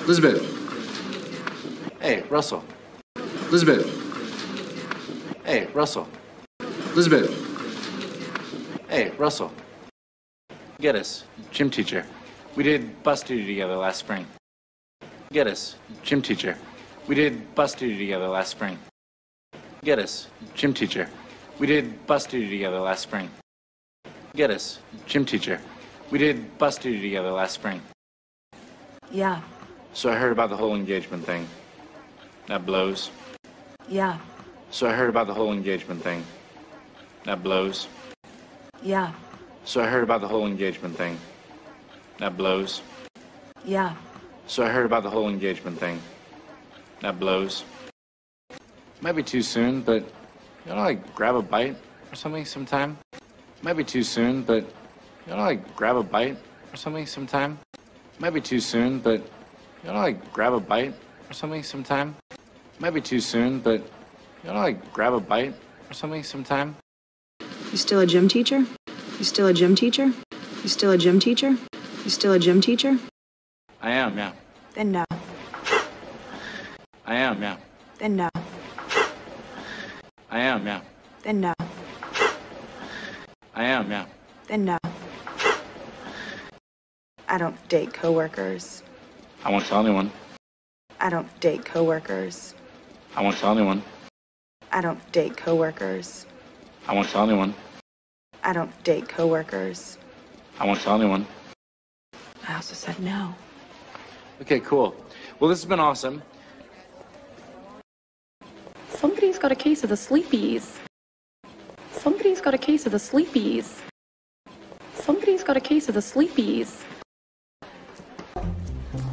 Elizabeth. Hey, Russell. Elizabeth. Hey, Russell. Elizabeth. Hey, Russell. Get us, gym teacher. We did bus duty together last spring. Get us, gym teacher. We did bus duty together last spring. Get us, gym teacher. We did bus duty together last spring. Get us, gym teacher. We did bus duty together last spring. Yeah. So I heard about the whole engagement thing. That blows. Yeah. So I heard about the whole engagement thing. That blows. Yeah. So I heard about the whole engagement thing. That blows. Yeah. So I heard about the whole engagement thing. That blows. Might be too soon, but you know, like grab a bite or something sometime. Might be too soon, but you know, like grab a bite or something sometime. Might be too soon, but you know, like grab a bite or something sometime. Might be too soon, but you know, like grab a bite or something sometime. You still a gym teacher? You still a gym teacher? You still a gym teacher? You still a gym teacher? I am, yeah. Then no. I am, yeah. Then no. I am, yeah. Then no. I am, yeah. Then no. I don't date coworkers. I won't tell anyone. I don't date coworkers. I won't tell anyone. I don't date coworkers. I won't tell anyone. I don't date coworkers. I won't tell anyone. I also said no. Okay, cool. Well, this has been awesome. Somebody's got a case of the sleepies. Somebody's got a case of the sleepies. Somebody's got a case of the sleepies.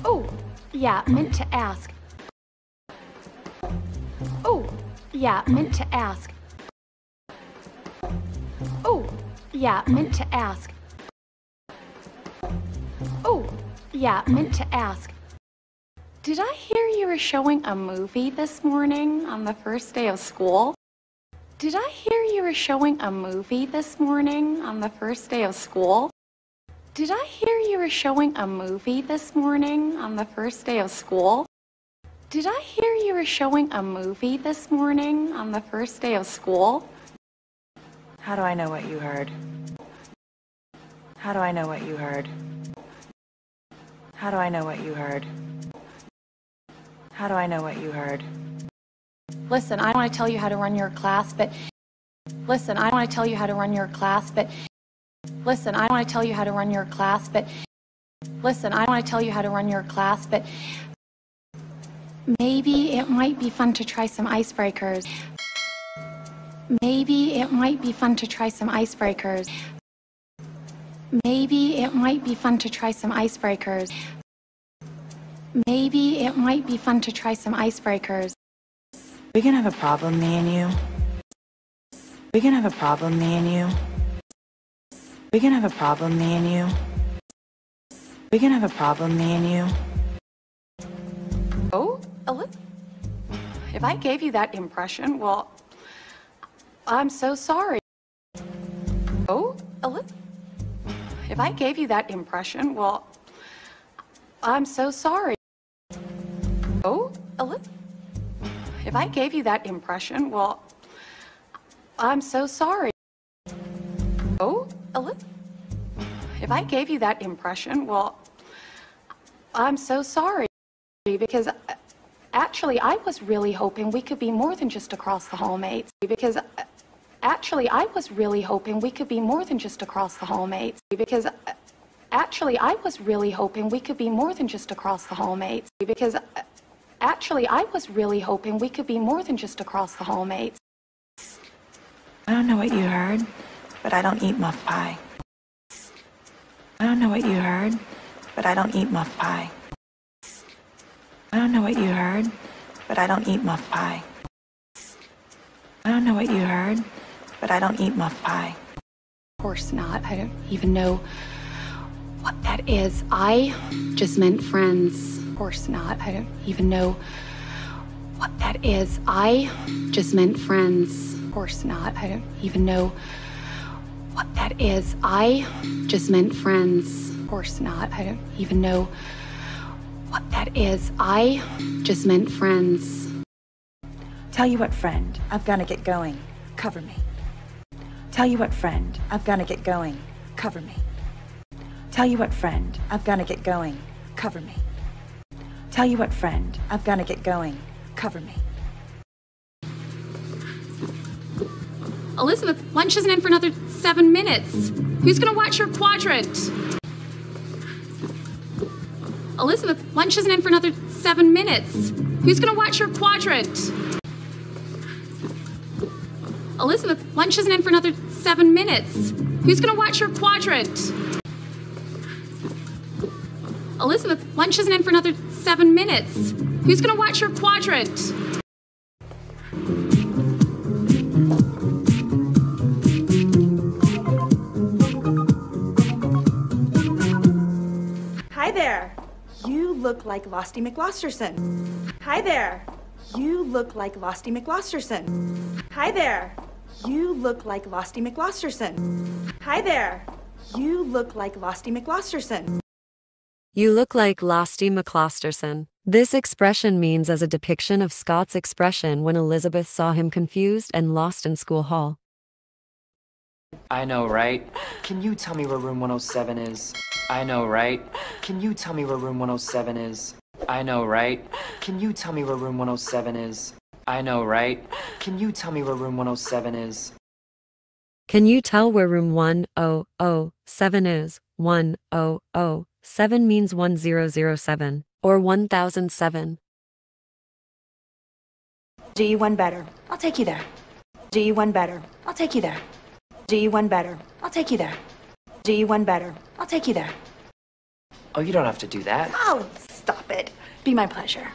Oh, yeah, meant to ask. Oh, yeah, meant to ask. Oh, yeah, meant to ask. Oh, yeah, meant to ask. Did I hear you were showing a movie this morning on the first day of school? Did I hear you were showing a movie this morning on the first day of school? Did I hear you were showing a movie this morning on the first day of school? Did I hear you were showing a movie this morning on the first day of school? How do I know what you heard? How do I know what you heard? How do I know what you heard? How do I know what you heard? Listen, I don't want to tell you how to run your class, but listen, I don't want to tell you how to run your class, but listen, I don't want to tell you how to run your class, but listen, I don't want to tell you how to run your class, but maybe it might be fun to try some icebreakers. Maybe it might be fun to try some icebreakers. Maybe it might be fun to try some icebreakers. Maybe it might be fun to try some icebreakers. We can have a problem, me and you. We can have a problem, me and you. We can have a problem, me and you. We can have a problem, me and you. Oh, if I gave you that impression, well, I'm so sorry. Oh, if I gave you that impression, well, I'm so sorry. Oh, if I gave you that impression, well, I'm so sorry. Oh, if I gave you that impression, well, I'm so sorry. Because actually, I was really hoping we could be more than just across the hall mates. Because actually, I was really hoping we could be more than just across the hall mates. Because actually, I was really hoping we could be more than just across the hall mates. Because actually, I was really hoping we could be more than just across the hall mates. I don't know what you heard, but I don't eat muff pie. I don't know what you heard, but I don't eat muff pie. I don't know what you heard, but I don't eat muff pie. I don't know what you heard, but I don't eat muff pie. Of course not. I don't even know what that is. I just meant friends. Of course not. I don't even know what that is. I just meant friends. Of course not. I don't even know what that is. I just meant friends. Of course not. I don't even know what that is. I just meant friends. Tell you what, friend, I've got to get going. Cover me. Tell you what, friend, I've got to get going. Cover me. Tell you what, friend, I've got to get going. Cover me. Tell you what, friend, I've got to get going. Cover me. Elizabeth, lunch isn't in for another 7 minutes. Who's gonna watch your quadrant? Elizabeth, lunch isn't in for another 7 minutes. Who's gonna watch your quadrant? Elizabeth, lunch isn't in for another 7 minutes. Who's gonna watch your quadrant? Elizabeth, lunch isn't in for another 7 minutes. Who's gonna watch your quadrant? Hi there. You look like Losty McLosterson. Hi there. You look like Losty McLosterson. Hi there. You look like Losty McLosterson. Hi there. You look like Losty McLosterson. You look like Losty McLosterson. This expression means as a depiction of Scott's expression when Elizabeth saw him confused and lost in school hall. I know, right? Can you tell me where room 107 is? I know, right? Can you tell me where room 107 is? I know, right? Can you tell me where room 107 is? I know, right? Can you tell me where room 107 is? Can you tell where room 1007 is? 1007 means 1007 or 1007. Do you one better? I'll take you there. Do you one better? I'll take you there. Do you one better? I'll take you there. Do you one better? I'll take you there. Oh, you don't have to do that. Oh, stop it. Be my pleasure.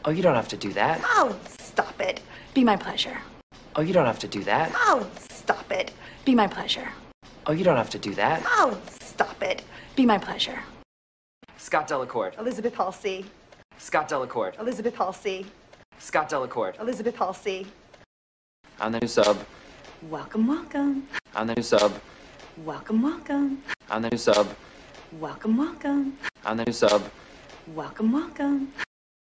Oh, you don't have to do that. Oh, stop it. Be my pleasure. Oh, you don't have to do that. Oh, stop it. Be my pleasure. Oh, you don't have to do that. Oh, stop it. Be my pleasure. Scott Delacourt. Elizabeth Halsey. Scott Delacourt. Elizabeth Halsey. Scott Delacourt. Elizabeth Halsey. I'm the new sub. Welcome, welcome. I'm the new sub. Welcome, welcome. I'm the new sub. Welcome, welcome. I'm the new sub. Welcome, welcome.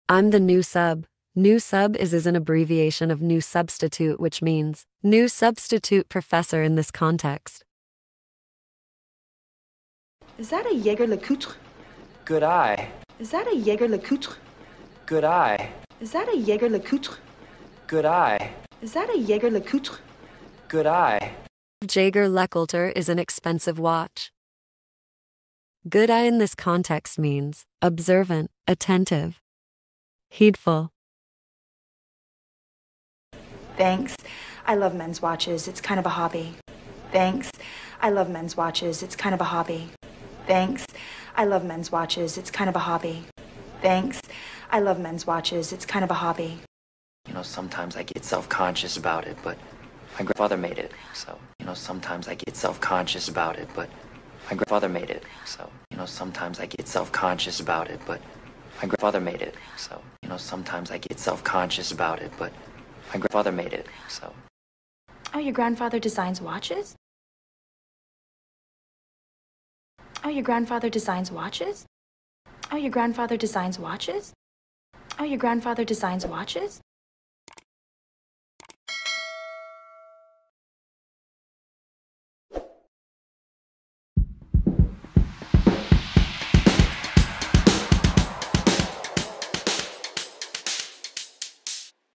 I'm the new sub. New sub is an abbreviation of new substitute, which means new substitute professor in this context. Is that a Jaeger LeCoultre? Good eye. Is that a Jaeger LeCoultre? Good eye. Is that a Jaeger LeCoultre? Good eye. Is that a Jaeger LeCoultre? Good eye. Jaeger LeCoultre is an expensive watch. Good eye in this context means observant, attentive, heedful. Thanks. I love men's watches. It's kind of a hobby. Thanks. I love men's watches. It's kind of a hobby. Thanks. I love men's watches. It's kind of a hobby. Thanks. I love men's watches. It's kind of a hobby. You know, sometimes I get self-conscious about it, but my grandfather made it. So, you know, sometimes I get self-conscious about it, but my grandfather made it. So, you know, sometimes I get self-conscious about it, but my grandfather made it. So, you know, sometimes I get self-conscious about it, but my grandfather made it. So. Oh, your grandfather designs watches? Oh, your grandfather designs watches? Oh, your grandfather designs watches? Oh, your grandfather designs watches?